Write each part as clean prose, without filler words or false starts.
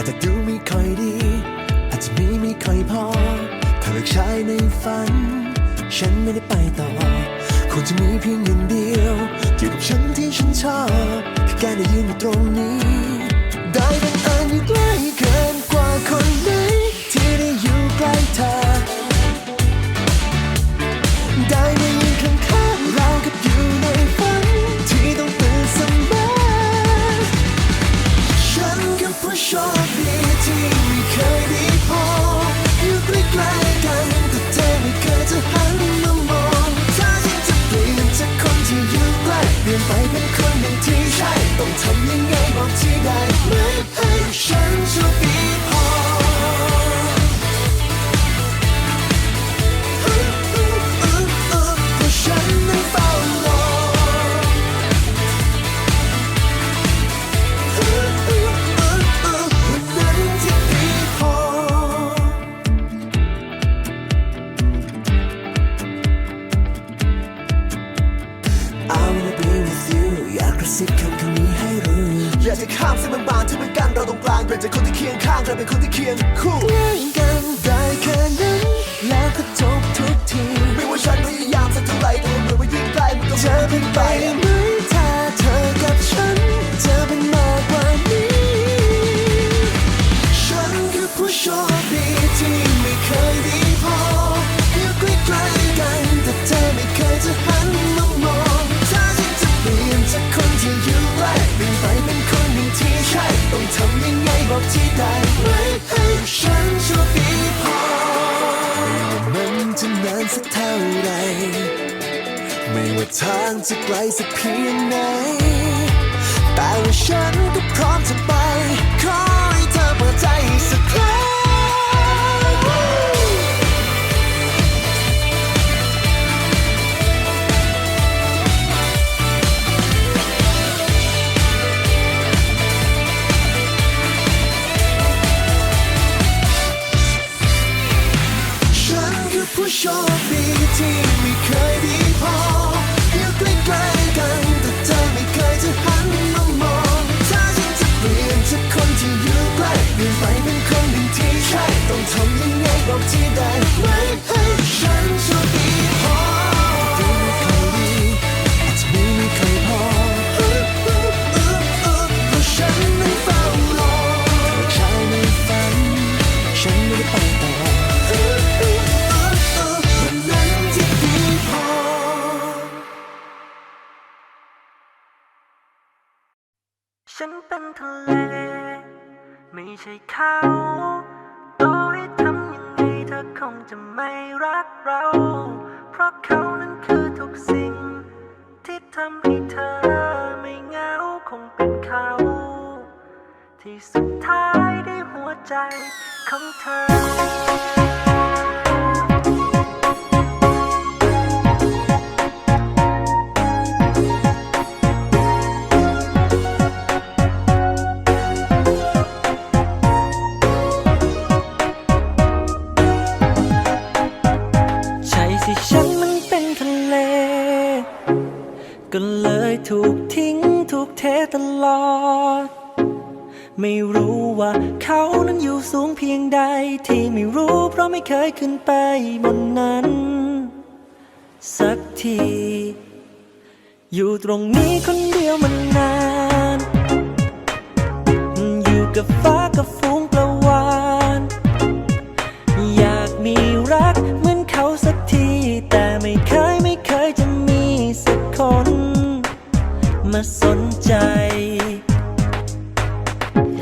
แต่ดูไม่ค่อยดีอาจจะมีไม่ค่อยพอถ้าเลือกชายในฝันฉันไม่ได้ไปต่อคงจะมีเพียงอย่างเดียวเกี่ยวกับฉันที่ฉันชอบแค่การได้ยืนอยู่ตรงนี้ได้บังเอิญอยู่ใกล้เกินกว่าคนไหนที่ได้อยู่ใกล้เธอได้มายืนข้างๆเรากับอยู่ในฝันที่ต้องตื่นเสมอฉันกับผู้โชคดีที่ไม่เคยได้พบอยู่ใกล้ๆกันแต่เธอไม่เคยจะหันมามองถ้าฉันจะเปลี่ยนจากคนที่อยู่ใกล้เปลี่ยนไปเป็นคนหนึ่งที่ใช่ต้องทำยังไงบอกที่ได้ไหมให้ฉันโชคดีพอเพราะฉันนั้นเฝ้ารอวันนั้นที่ดีพอI wanna be with you อยากกระซิบคำนี้ให้รู้อยากจะข้ามเส้นบางๆที่มันกั้นเราตรงกลางเปลี่ยนจากคนที่เคียงข้างกลายเป็นคนที่เคียงคู่ใกล้กันได้แค่นั้นแล้วก็จบทุกทีไม่ว่าฉันพยายามสักเท่าไหร่แต่ว่าเหมือนว่ายิ่งใกล้มันก็จะเป็นไปได้ไหมถ้าเธอกับฉันจะเป็นมากกว่านี้ฉันคือผู้โชคดีที่ไม่เคยได้พบอยู่ใกล้ๆกันแต่เธอไม่เคยจะหันมามองถ้าฉันจะเปลี่ยนจากคนที่อยู่ใกล้เปลี่ยนไปเป็นคนหนึ่งที่ใช่ต้องทำยังไงบอกที่ได้ไหมให้ฉันโชคดีพอมันจะนานสักเท่าไรไม่ว่าทางจะไกลสักเพียงไหนแต่ว่าฉันก็พร้อมจะไปขอให้เธอเปิดใจสักครั้งผู้โชคดีที่ไม่เคยได้พบอยู่ใกล้ๆกันแต่เธอไม่เคยจะหันมามองถ้าฉันจะเปลี่ยนจากคนที่อยู่ใกล้เปลี่ยนไปเป็นคนหนึ่งที่ใช่ต้องทำยังไงบอกที่ได้ไหมให้ฉันโชคดีพอดูไม่ค่อยดีอาจจะมีไม่ค่อยพอเพราะฉันนั้นเฝ้ารอเธอใช้ในฝันฉันไม่ได้ไปต่อฉันเป็นทะเลไม่ใช่เขาต่อให้ทำยังไงเธอคงจะไม่รักเราเพราะเขานั้นคือทุกสิ่งที่ทำให้เธอไม่เหงาคงเป็นเขาที่สุดท้ายได้หัวใจของเธอฉันมันเป็นทะเลก็เลยถูกทิ้งถูกเทตลอดไม่รู้ว่าเขานั้นอยู่สูงเพียงใดที่ไม่รู้เพราะไม่เคยขึ้นไปบนนั้นสักทีอยู่ตรงนี้คนเดียวมันนานอยู่กับฟ้ากับฝูงปลาวาฬอยากมีรักเหมือนเขาสักทีแต่ไม่เคยจะมีสักคนมาสนใจ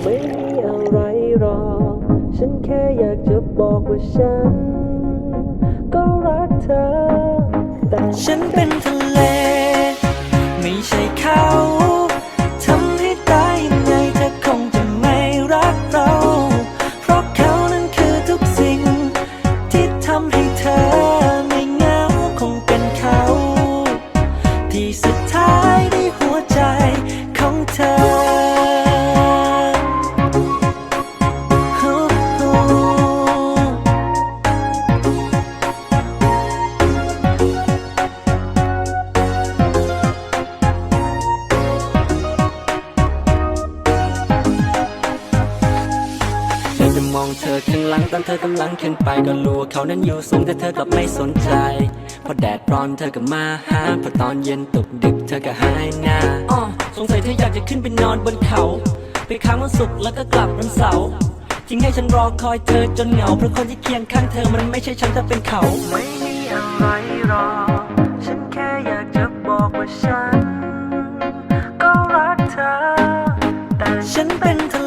ไม่มีอะไรหรอกฉันแค่อยากจะบอกว่าฉันก็รักเธอแต่ฉันเป็นทะเลไม่ใช่เขาทำให้ตายยังไงเธอคงจะไม่รักเราเพราะเขานั้นคือทุกสิ่งที่ทำให้เธอไม่เหงาคงเป็นเขาที่สุดท้ายได้หัวใจของเธอ ดินไปมองเธอข้างหลังตอนเธอกำลังขึ้นไปก็รู้ว่าเขานั้นอยู่สูงแต่เธอกลับไม่สนใจพอแดดร้อนเธอก็มาหาพอตอนเย็นตกดึกเธอก็หายหน้าสงสัยเธออยากจะขึ้นไปนอนบนเขาไปค้างวันศุกร์แล้วก็กลับวันเสาร์ทิ้งให้ฉันรอคอยเธอจนเหงาเพราะคนที่เคียงข้างเธอมันไม่ใช่ฉันแต่เป็นเขาไม่มีอะไรหรอกฉันแค่อยากจะบอกว่าฉันก็รักเธอแต่ฉันเป็นทะ